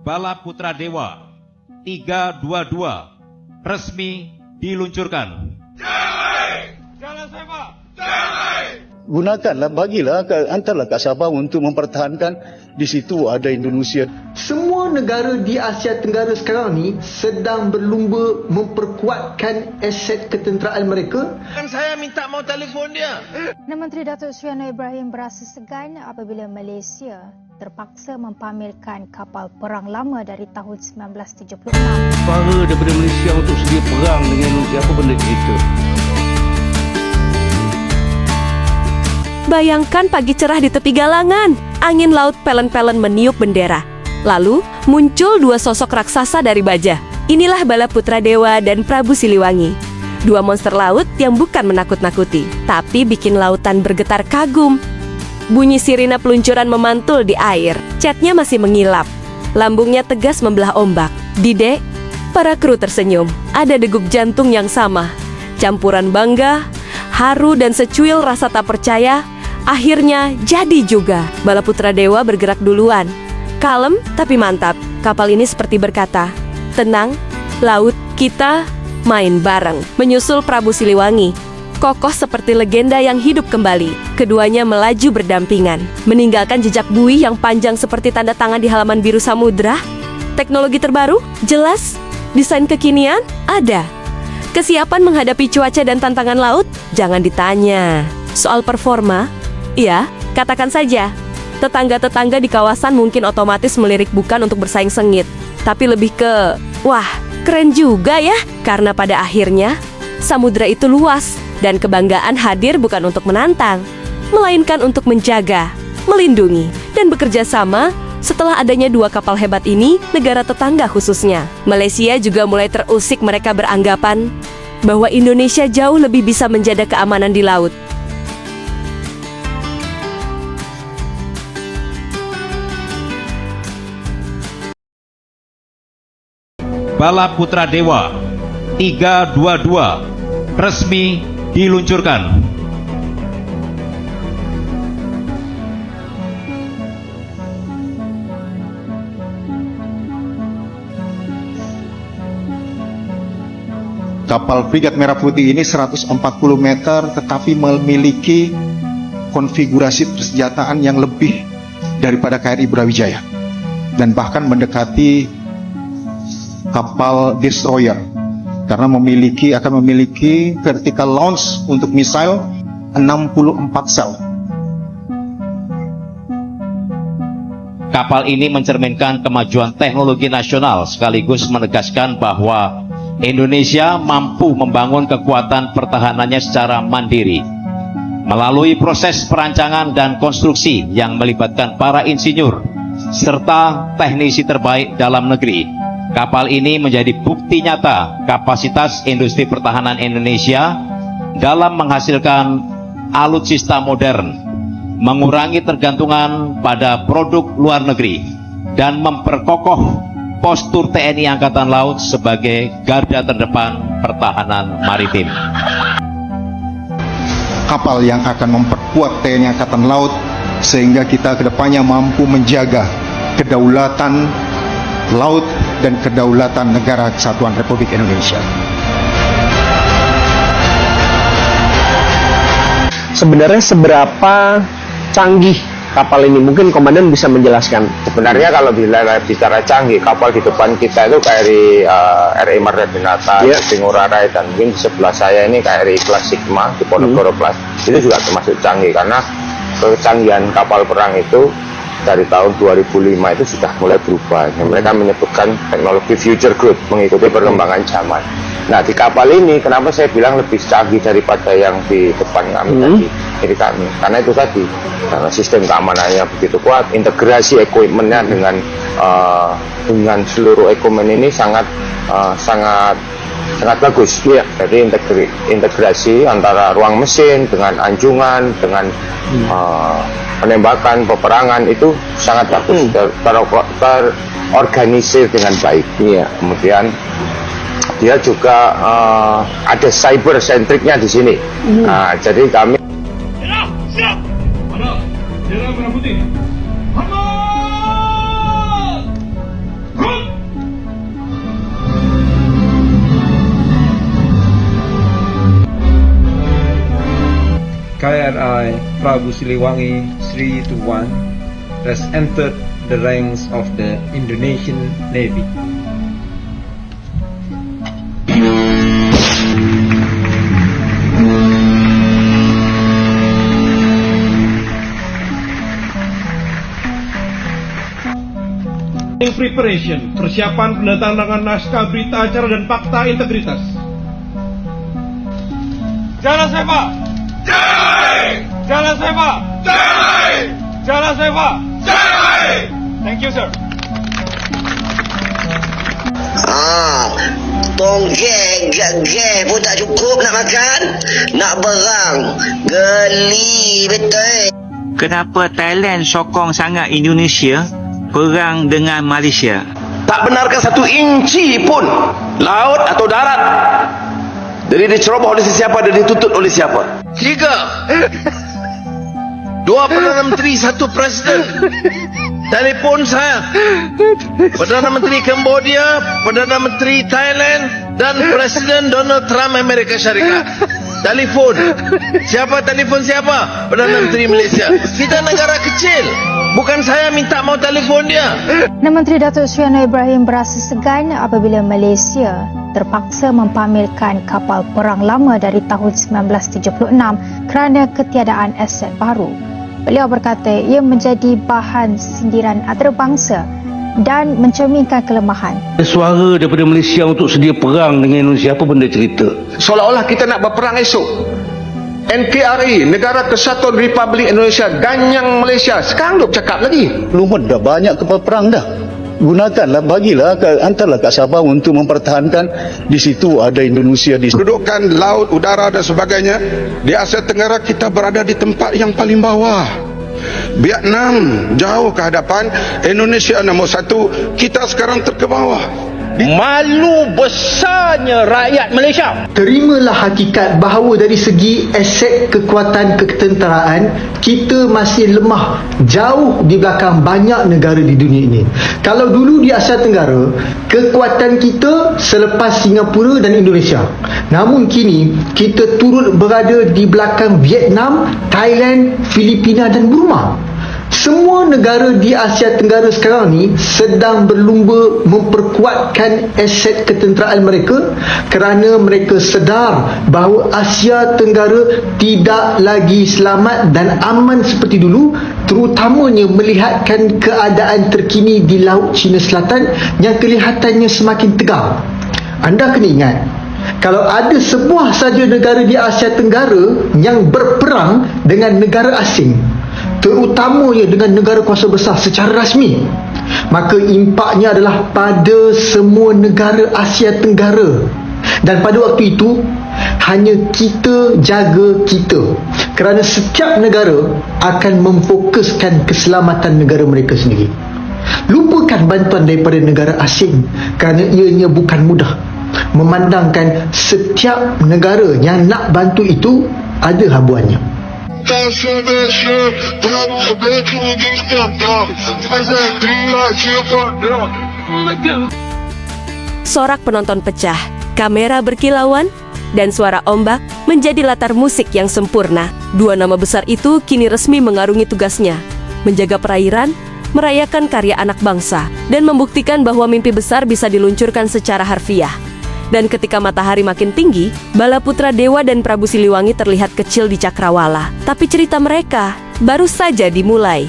Bala Putra Dewa 322 resmi diluncurkan. Jalan Sabah. Gunakanlah, bagilah, antarlah kat Sabah untuk mempertahankan. Di situ ada Indonesia. Semua negara di Asia Tenggara sekarang ni sedang berlumba memperkuatkan aset ketenteraan mereka. Kan saya minta mau telefon dia. Perdana Menteri Datuk Seri Anwar Ibrahim berasa segan apabila Malaysia terpaksa mempamerkan kapal perang lama dari tahun 1976. Para daripada Malaysia untuk sedia perang dengan Indonesia, apa benda itu? Bayangkan pagi cerah di tepi galangan, angin laut pelen-pelen meniup bendera. Lalu muncul dua sosok raksasa dari baja. Inilah Bala Putra Dewa dan Prabu Siliwangi. Dua monster laut yang bukan menakut-nakuti, tapi bikin lautan bergetar kagum. Bunyi sirine peluncuran memantul di air, catnya masih mengilap. Lambungnya tegas membelah ombak. Didek, para kru tersenyum. Ada degup jantung yang sama. Campuran bangga, haru dan secuil rasa tak percaya. Akhirnya jadi juga. Bala Putra Dewa bergerak duluan. Kalem tapi mantap. Kapal ini seperti berkata, tenang, laut, kita main bareng. Menyusul Prabu Siliwangi, kokoh seperti legenda yang hidup kembali. Keduanya melaju berdampingan, meninggalkan jejak buih yang panjang seperti tanda tangan di halaman biru samudra. Teknologi terbaru? Jelas. Desain kekinian? Ada. Kesiapan menghadapi cuaca dan tantangan laut? Jangan ditanya. Soal performa? Ya, katakan saja. Tetangga-tetangga di kawasan mungkin otomatis melirik bukan untuk bersaing sengit, tapi lebih ke, wah, keren juga ya. Karena pada akhirnya, samudra itu luas, dan kebanggaan hadir bukan untuk menantang, melainkan untuk menjaga, melindungi, dan bekerja sama. Setelah adanya dua kapal hebat ini, negara tetangga khususnya Malaysia juga mulai terusik. Mereka beranggapan bahwa Indonesia jauh lebih bisa menjaga keamanan di laut. Bala Putra Dewa 322 resmi diluncurkan. Kapal Frigat Merah Putih ini 140 meter tetapi memiliki konfigurasi persenjataan yang lebih daripada KRI Brawijaya dan bahkan mendekati kapal destroyer karena akan memiliki vertical launch untuk misil 64 sel. Kapal ini mencerminkan kemajuan teknologi nasional sekaligus menegaskan bahwa Indonesia mampu membangun kekuatan pertahanannya secara mandiri melalui proses perancangan dan konstruksi yang melibatkan para insinyur serta teknisi terbaik dalam negeri. Kapal ini menjadi bukti nyata kapasitas industri pertahanan Indonesia dalam menghasilkan alutsista modern, mengurangi tergantungan pada produk luar negeri, dan memperkokoh postur TNI Angkatan Laut sebagai garda terdepan pertahanan maritim. Kapal yang akan memperkuat TNI Angkatan Laut sehingga kita kedepannya mampu menjaga kedaulatan laut dan kedaulatan negara Kesatuan Republik Indonesia. Sebenarnya seberapa canggih kapal ini? Mungkin komandan bisa menjelaskan. Sebenarnya kalau bicara canggih, kapal di depan kita itu KRI RI Mardinata, Ngurah Rai, dan mungkin di sebelah saya ini KRI Class Sigma di Ponorogo Class. Itu juga termasuk canggih karena kecanggihan kapal perang itu dari tahun 2005 itu sudah mulai berubah. Mereka menyebutkan teknologi future growth, mengikuti perkembangan zaman. Nah, di kapal ini kenapa saya bilang lebih canggih daripada yang di depan kami tadi, jadi kami, karena itu tadi, karena sistem keamanannya begitu kuat, integrasi equipmentnya dengan seluruh equipment ini sangat bagus. Ya. Jadi integrasi antara ruang mesin dengan anjungan, dengan penembakan, peperangan itu sangat bagus, terorganisir dengan baik. Ya. Kemudian dia juga ada cyber centricnya di sini. Nah, jadi kami siap. Mana? Merah Putih. KRI Prabu Siliwangi 3-1 has entered the ranks of the Indonesian Navy. Preparation, persiapan penandatanganan naskah berita acara dan fakta integritas. Jalan Seva! Jalan Seva! Jalan Seva! Thank you, sir. Tongge pun tak cukup nak makan, nak berang, geli betul. Kenapa Thailand sokong sangat Indonesia perang dengan Malaysia? Tak benarkan satu inci pun laut atau darat. Jadi diceroboh oleh siapa dan dituntut oleh siapa? 3. 2 Perdana Menteri, 1 Presiden. Telefon saya. Perdana Menteri Cambodia, Perdana Menteri Thailand, dan Presiden Donald Trump Amerika Syarikat. Telefon. Siapa telefon siapa? Perdana Menteri Malaysia. Kita negara kecil. Bukan saya minta mau telefon dia. Perdana Menteri Datuk Seri Anwar Ibrahim berasa segan apabila Malaysia terpaksa mempamerkan kapal perang lama dari tahun 1976 kerana ketiadaan aset baru. Beliau berkata ia menjadi bahan sindiran antarabangsa dan mencerminkan kelemahan. Suara daripada Malaysia untuk sedia perang dengan Indonesia, apa benda cerita? Seolah-olah kita nak berperang esok. NKRI, Negara Kesatuan Republik Indonesia, ganyang Malaysia. Sekarang duk cakap lagi. Lumut dah banyak kapal perang dah. Gunakanlah, bagilah, hantarlah kat Sabah untuk mempertahankan. Di situ ada Indonesia. Kedudukan laut, udara dan sebagainya di Asia Tenggara kita berada di tempat yang paling bawah. Vietnam jauh ke hadapan, Indonesia nombor 1, kita sekarang terkebawah. Malu besarnya rakyat Malaysia. Terimalah hakikat bahawa dari segi aset kekuatan ketenteraan kita masih lemah jauh di belakang banyak negara di dunia ini. Kalau dulu di Asia Tenggara kekuatan kita selepas Singapura dan Indonesia, namun kini kita turut berada di belakang Vietnam, Thailand, Filipina dan Burma. Semua negara di Asia Tenggara sekarang ni sedang berlumba memperkuatkan aset ketenteraan mereka kerana mereka sedar bahawa Asia Tenggara tidak lagi selamat dan aman seperti dulu, terutamanya melihatkan keadaan terkini di Laut Cina Selatan yang kelihatannya semakin tegang. Anda kena ingat, kalau ada sebuah saja negara di Asia Tenggara yang berperang dengan negara asing, terutamanya dengan negara kuasa besar secara rasmi, maka impaknya adalah pada semua negara Asia Tenggara. Dan pada waktu itu hanya kita jaga kita, kerana setiap negara akan memfokuskan keselamatan negara mereka sendiri. Lupakan bantuan daripada negara asing kerana ianya bukan mudah. Memandangkan setiap negara yang nak bantu itu ada habuannya. Sorak penonton pecah, kamera berkilauan, dan suara ombak menjadi latar musik yang sempurna. Dua nama besar itu kini resmi mengarungi tugasnya, menjaga perairan, merayakan karya anak bangsa, dan membuktikan bahwa mimpi besar bisa diluncurkan secara harfiah. Dan ketika matahari makin tinggi, Bala Putra Dewa dan Prabu Siliwangi terlihat kecil di cakrawala. Tapi cerita mereka baru saja dimulai.